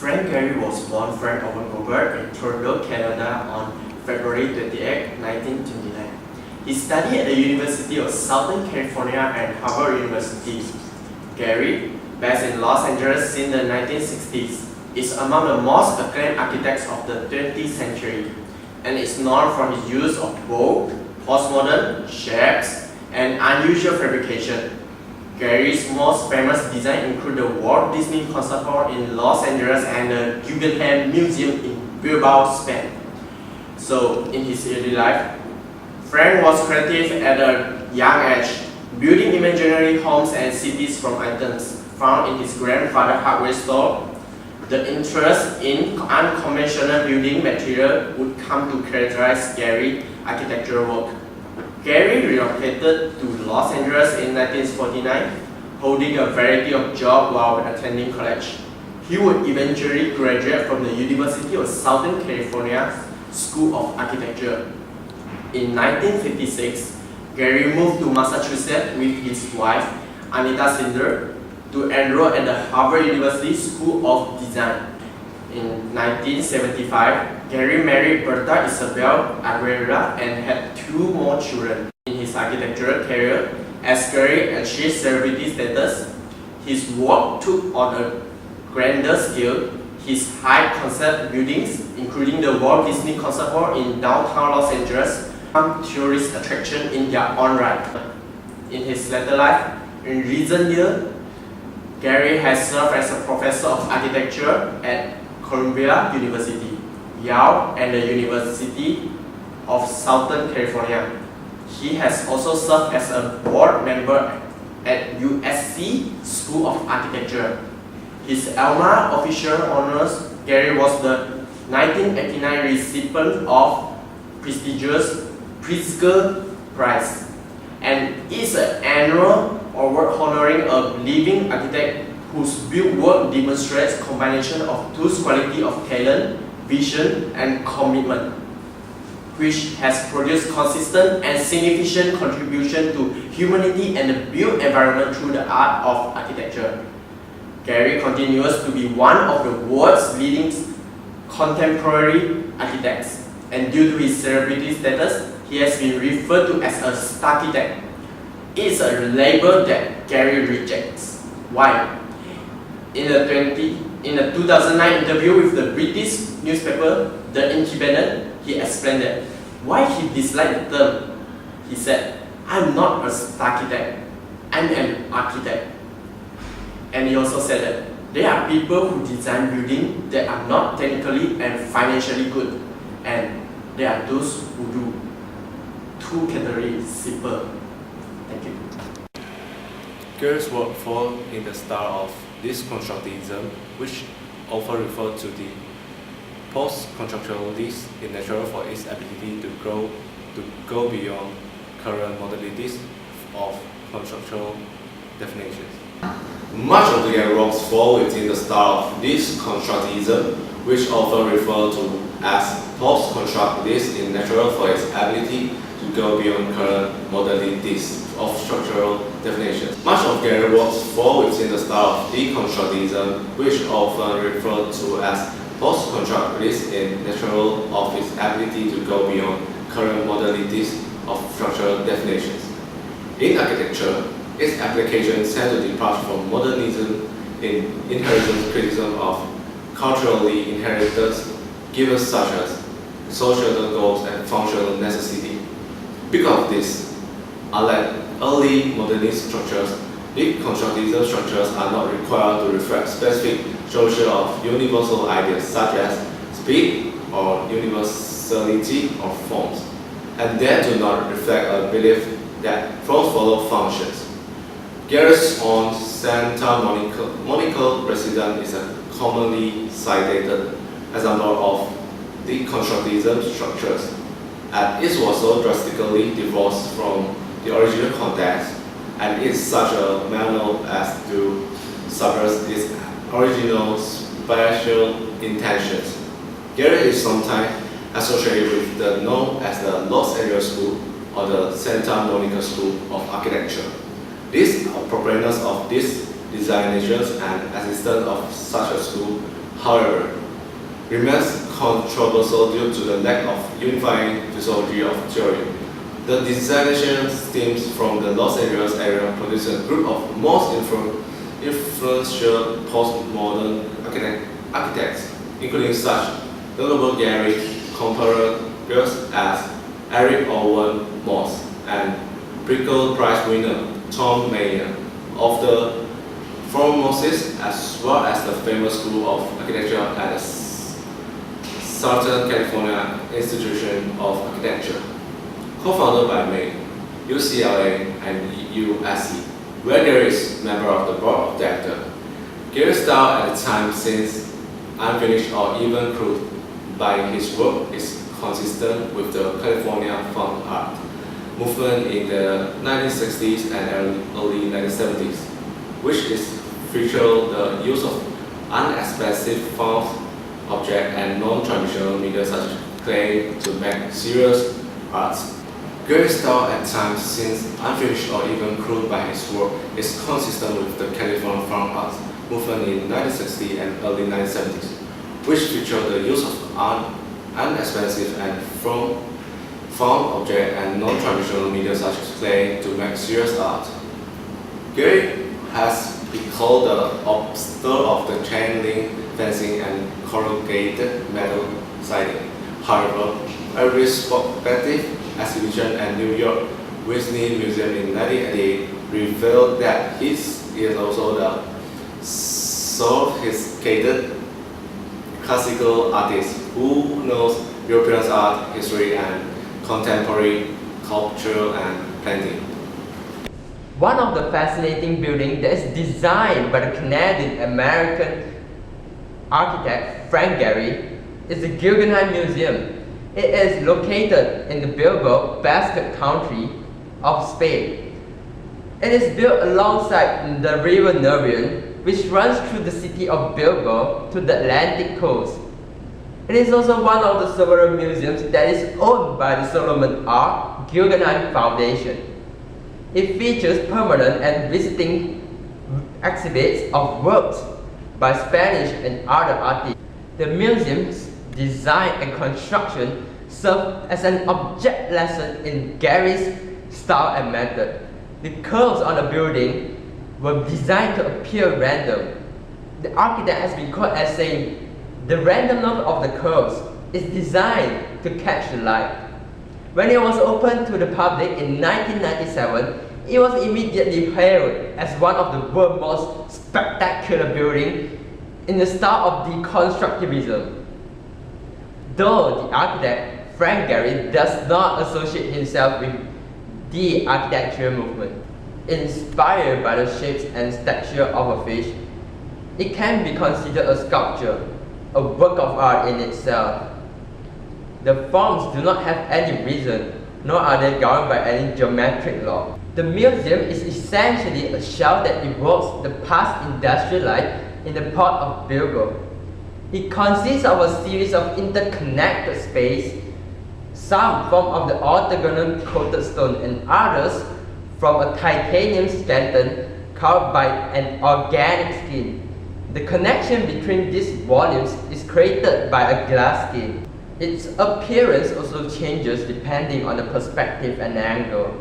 Frank Gehry was born Frank Owen Gobert in Toronto, Canada on February 28, 1929. He studied at the University of Southern California and Harvard University. Gehry, based in Los Angeles since the 1960s, is among the most acclaimed architects of the 20th century and is known for his use of bold, postmodern shapes and unusual fabrication. Gehry's most famous designs include the Walt Disney Concert Hall in Los Angeles and the Guggenheim Museum in Bilbao, Spain. So, in his early life, Frank was creative at a young age, building imaginary homes and cities from items found in his grandfather's hardware store. The interest in unconventional building material would come to characterize Gehry's architectural work. Gehry relocated to Los Angeles in 1949, holding a variety of jobs while attending college. He would eventually graduate from the University of Southern California School of Architecture. In 1956, Gehry moved to Massachusetts with his wife, Anita Sinder, to enroll at the Harvard University School of Design. In 1975, Gehry married Bertha Isabel Aguilera and had 2 more children. In his architectural career, as Gehry achieved celebrity status, his work took on a grander scale. His high-concept buildings, including the Walt Disney Concert Hall in downtown Los Angeles, become tourist attraction in their own right. In his later life, in recent years, Gehry has served as a professor of architecture at Columbia University, Yale, and the University of Southern California. He has also served as a board member at USC School of Architecture. His alma official honors, Gehry was the 1989 recipient of prestigious Pritzker Prize and is an annual award honoring a living architect whose built work demonstrates combination of two quality of talent, vision, and commitment, which has produced consistent and significant contribution to humanity and the built environment through the art of architecture. Gehry continues to be one of the world's leading contemporary architects, and due to his celebrity status, he has been referred to as a starchitect. It is a label that Gehry rejects. Why? In a 2009 interview with the British newspaper The Independent, he explained that why he disliked the term. He said, "I'm not a starchitect, I'm an architect." And he also said that there are people who design buildings that are not technically and financially good, and there are those who do. Two categories, simple. Thank you. Gehry's work fall in the style of this constructivism, which often referred to the post-constructionalist in nature for its ability to go beyond current modalities of constructional definitions. Much of the Gehry works fall within the style of this constructivism, which often referred to as post-constructivist in nature for its ability to go beyond current modalities of structural definitions. Much of Gehry works fall within the style of deconstructivism, which often referred to as post-constructivist in nature of its ability to go beyond current modalities of structural definitions. In architecture, its applications tend to depart from modernism in inherent criticism of culturally inherited givens such as social goals and functional necessity. Because of this, unlike early modernist structures, deconstructivism structures are not required to reflect specific social or universal ideas such as speed or universality of forms, and they do not reflect a belief that forms follow functions. Gehry's own Santa Monica residence is a commonly cited example of deconstructivism structures, and it was so drastically divorced from the original context and is such a manner as to suppress its original spatial intentions. Gehry is sometimes associated with the known as the Los Angeles School or the Santa Monica School of Architecture. These proponents of these designations and assistants of such a school however, remains controversial due to the lack of unifying philosophy of theory. The designation stems from the Los Angeles area, producing a group of most influential postmodern architects, including such notable Gehry contemporaries as Eric Owen Moss and Prickle Prize winner Tom Mayer of the Formosus, as well as the famous School of Architecture at the Southern California Institute of Architecture. Co-founded by May, UCLA, and USC, where Gehry is member of the board of directors. Gehry's style at the time seems unfinished or even crude, but his work is consistent with the California funk art movement in the 1960s and early 1970s, which is featured the use of unexpensive found objects and non-traditional media such as clay to make serious arts. Gehry's style at times seems unfinished or even crude, by his work is consistent with the California funk art movement in 1960s and early 1970s, which featured the use of unexpensive and found objects and non-traditional media such as clay to make serious art. Gehry has been called the upstart of the chain link fencing and corrugated metal siding. However, a retrospective exhibition at New York Whitney Museum in 1988 revealed that he is also the sophisticated classical artist who knows European art, history, and contemporary culture and painting. One of the fascinating buildings that is designed by the Canadian-American architect Frank Gehry is the Guggenheim Museum. It is located in the Bilbao, Basque Country of Spain. It is built alongside the river Nervión, which runs through the city of Bilbao to the Atlantic coast. It is also one of the several museums that is owned by the Solomon R. Guggenheim Foundation. It features permanent and visiting exhibits of works by Spanish and other artists. The museum's design and construction serve as an object lesson in Gehry's style and method. The curves on the building were designed to appear random. The architect has been quoted as saying, "The randomness of the curves is designed to catch the light." When it was opened to the public in 1997, it was immediately hailed as one of the world's most spectacular buildings in the style of deconstructivism. Though the architect, Frank Gehry, does not associate himself with the architectural movement. Inspired by the shapes and texture of a fish, it can be considered a sculpture, a work of art in itself. The forms do not have any reason, nor are they governed by any geometric law. The museum is essentially a shell that evokes the past industrial life in the port of Bilbao. It consists of a series of interconnected spaces, some formed of the orthogonal coated stone and others from a titanium skeleton covered by an organic skin. The connection between these volumes is created by a glass skin. Its appearance also changes depending on the perspective and angle.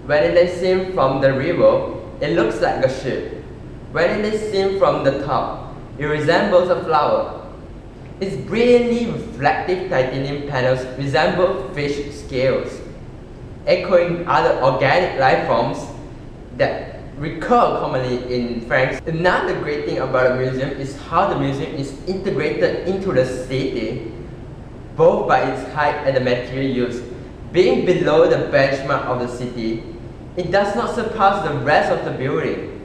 When it is seen from the river, it looks like a ship. When it is seen from the top, it resembles a flower. Its brilliantly reflective titanium panels resemble fish scales, echoing other organic life forms that recur commonly in France. Another great thing about the museum is how the museum is integrated into the city, both by its height and the material used. Being below the benchmark of the city, it does not surpass the rest of the building.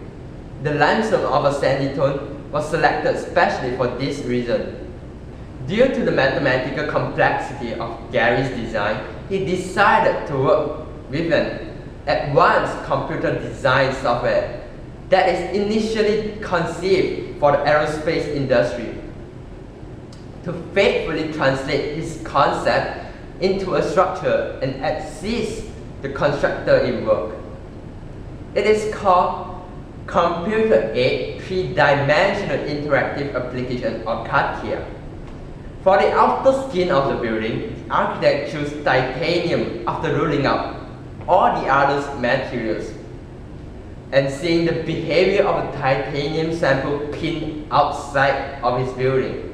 The limestone of a sandy tone was selected especially for this reason. Due to the mathematical complexity of Gehry's design, he decided to work with an advanced computer design software that is initially conceived for the aerospace industry. To faithfully translate his concept into a structure and assist the constructor in work. It is called computer-aided three-dimensional interactive application or CATIA. For the outer skin of the building, the architect chose titanium after ruling out all the other materials and seeing the behavior of the titanium sample pinned outside of his building.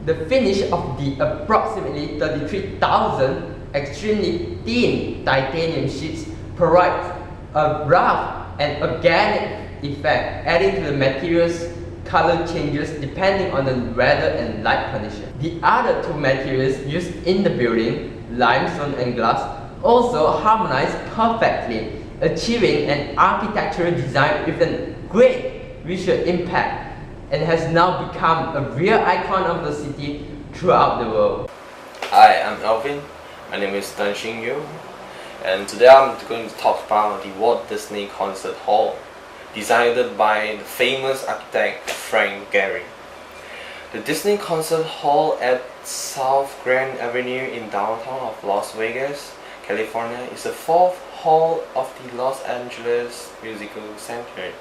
The finish of the approximately 33,000 extremely thin titanium sheets provides a rough and organic effect, adding to the material's color changes depending on the weather and light condition. The other two materials used in the building, limestone and glass, also harmonize perfectly, achieving an architectural design with a great visual impact, and has now become a real icon of the city throughout the world. Hi, I'm Alvin. My name is Tan Xing Yu, and today I'm going to talk about the Walt Disney Concert Hall, designed by the famous architect Frank Gehry. The Disney Concert Hall at South Grand Avenue in downtown of Las Vegas, California is the fourth hall of the Los Angeles Musical Center.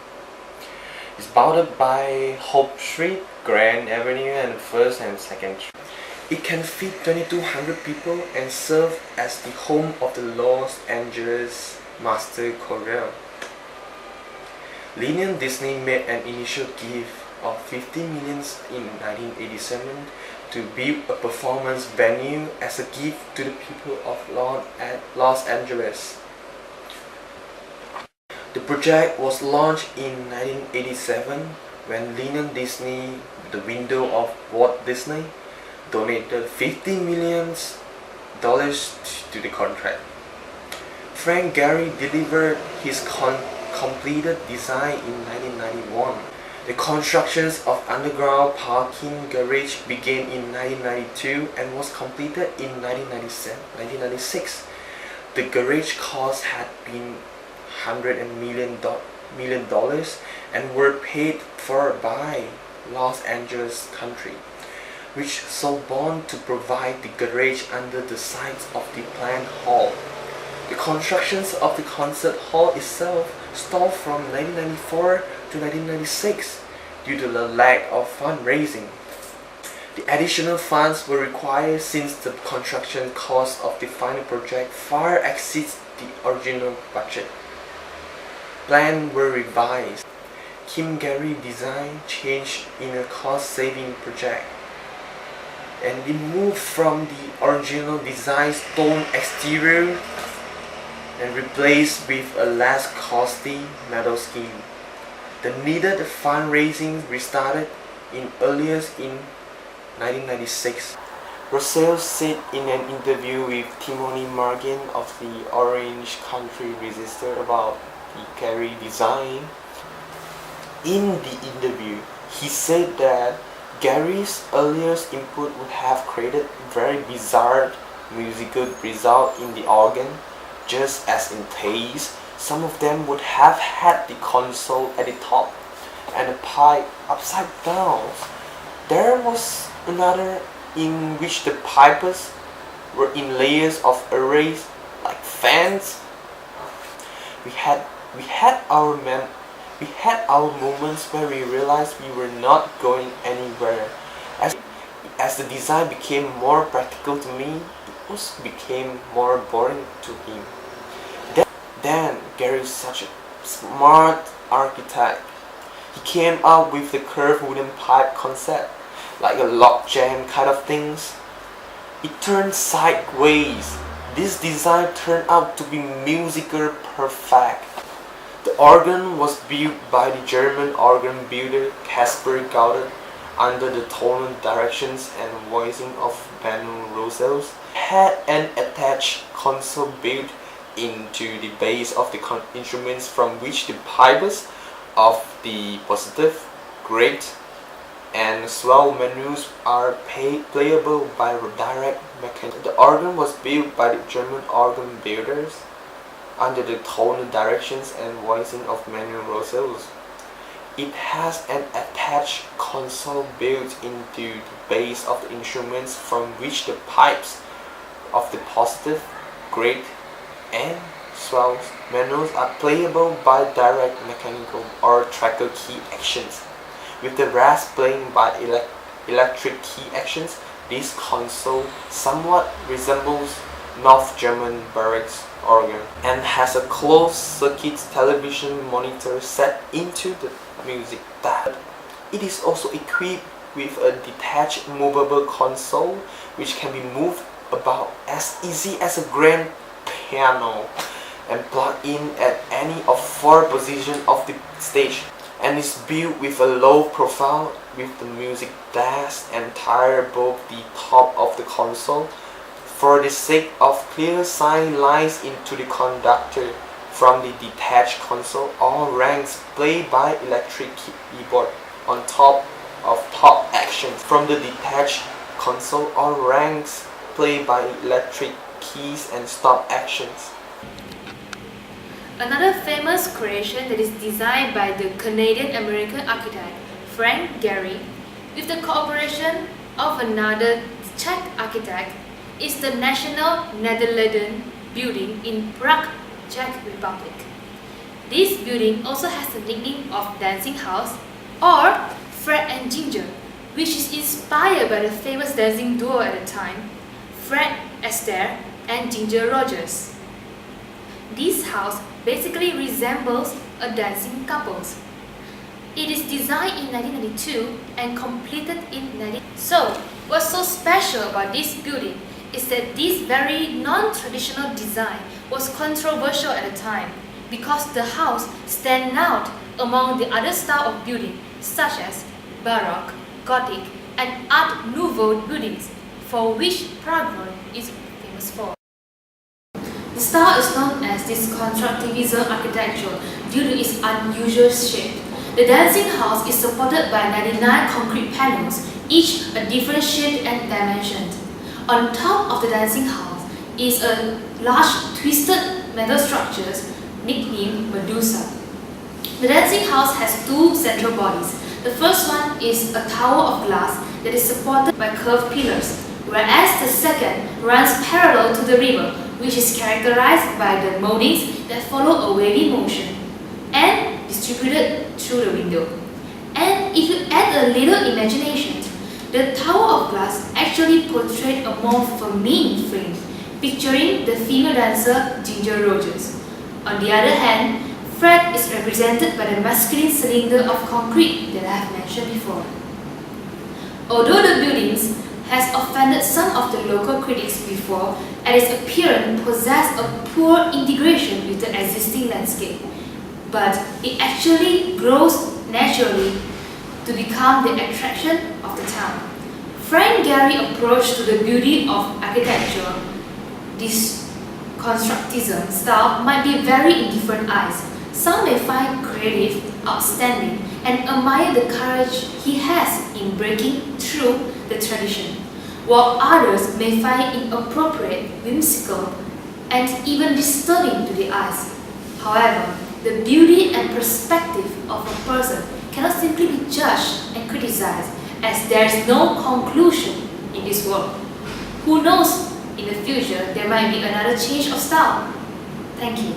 It's bounded by Hope Street, Grand Avenue, and 1st and 2nd Street. It can fit 2,200 people and serve as the home of the Los Angeles Master Chorale. Lillian Disney made an initial gift of $50 million in 1987 to build a performance venue as a gift to the people of Los Angeles. The project was launched in 1987 when Lillian Disney, the widow of Walt Disney, donated $50 million to the contract. Frank Gehry delivered his completed design in 1991. The constructions of underground parking garage began in 1992 and was completed in 1996. The garage cost had been $100 million and were paid for by Los Angeles County, which sold bond to provide the garage under the sides of the planned hall. The constructions of the concert hall itself stalled from 1994 to 1996 due to the lack of fundraising. The additional funds were required since the construction cost of the final project far exceeds the original budget. Plans were revised. Kim Gehry design changed in a cost-saving project, and it moved from the original design stone exterior and replaced with a less costly metal scheme. The needed fundraising restarted in earliest in 1996. Russell said in an interview with Timothy Morgan of the Orange County Register about the Gehry design. In the interview, he said that Gehry's earliest input would have created very bizarre musical result in the organ. Just as in taste, some of them would have had the console at the top and the pipe upside down. There was another in which the pipes were in layers of arrays like fans. We had our moments where we realized we were not going anywhere. As the design became more practical to me, it also became more boring to him. Then Gehry is such a smart architect. He came up with the curved wooden pipe concept, like a logjam kind of things. It turned sideways. This design turned out to be musical perfect. The organ was built by the German organ builder Caspar Gaudet under the tonal directions and voicing of Manuel Rosales. Had an attached console built into the base of the instruments from which the pipes of the positive, great, and swell menus are playable by direct mechanism. The organ was built by the German organ builders under the tonal directions and voicing of Manuel Rosales. It has an attached console built into the base of the instruments from which the pipes of the positive, great, and swells menus are playable by direct mechanical or tracker key actions, with the rest playing by electric key actions. This console somewhat resembles North German barracks organ and has a closed-circuit television monitor set into the music pad. It is also equipped with a detached movable console which can be moved about as easy as a grand piano and plug in at any of 4 positions of the stage, and is built with a low profile with the music desk entire above the top of the console for the sake of clear sight lines into the conductor. From the detached console, all ranks play by electric keyboard on top of pop actions. From the detached console, all ranks play by electric keys and stop actions. Another famous creation that is designed by the Canadian-American architect Frank Gehry, with the cooperation of another Czech architect, is the National Netherlands building in Prague, Czech Republic. This building also has the nickname of Dancing House or Fred and Ginger, which is inspired by the famous dancing duo at the time, Fred Astaire and Ginger Rogers. This house basically resembles a dancing couple. It is designed in 1992 and completed in 19... So, what's so special about this building is that this very non-traditional design was controversial at the time because the house stands out among the other style of building such as Baroque, Gothic and Art Nouveau buildings, for which Prague is famous for. The style is known as this constructivism architecture due to its unusual shape. The dancing house is supported by 99 concrete panels, each a different shape and dimension. On top of the dancing house is a large twisted metal structure nicknamed Medusa. The dancing house has 2 central bodies. The first one is a tower of glass that is supported by curved pillars, whereas the second runs parallel to the river, which is characterized by the moldings that follow a wavy motion and distributed through the window. And if you add a little imagination, the tower of glass actually portrayed a more feminine frame, picturing the female dancer Ginger Rogers. On the other hand, Fred is represented by the masculine cylinder of concrete that I have mentioned before. Although the buildings has offended some of the local critics before, and its appearance possessed a poor integration with the existing landscape, but it actually grows naturally to become the attraction of the town. Frank Gehry's approach to the beauty of architecture, this constructivism style, might be very in different eyes. Some may find creative, outstanding, and admire the courage he has in breaking through the tradition, while others may find it inappropriate, whimsical, and even disturbing to the eyes. However, the beauty and perspective of a person cannot simply be judged and criticized, as there is no conclusion in this world. Who knows, in the future there might be another change of style. Thank you.